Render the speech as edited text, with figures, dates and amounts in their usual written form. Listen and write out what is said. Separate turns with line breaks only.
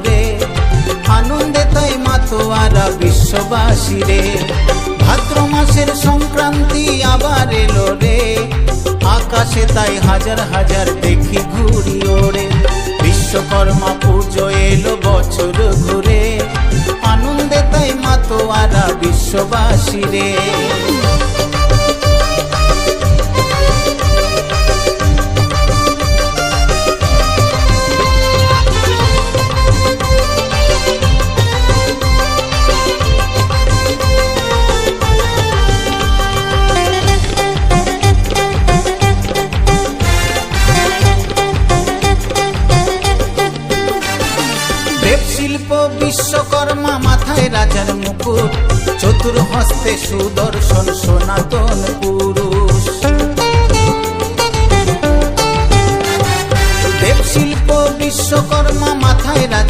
রে, আনন্দে তাই মাতোয়ারা বিশ্ববাসী রে। ভাদ্র মাসের সংক্রান্তি আবার এলো রে, আকাশে তাই হাজার হাজার দেখি ঘুড়ি ওড়ে। বিশ্বকর্মা পুজো এলো বছর ঘুরে, আনন্দে তাই মাতোয়ারা বিশ্ববাসী রে। শিল্প বিশ্বকর্মা, মাথায় রাজার মুকুট, চতুর্হস্তে সুদর্শন সনাতন পুরুষ। দেব শিল্প বিশ্বকর্মা, মাথায় রাজার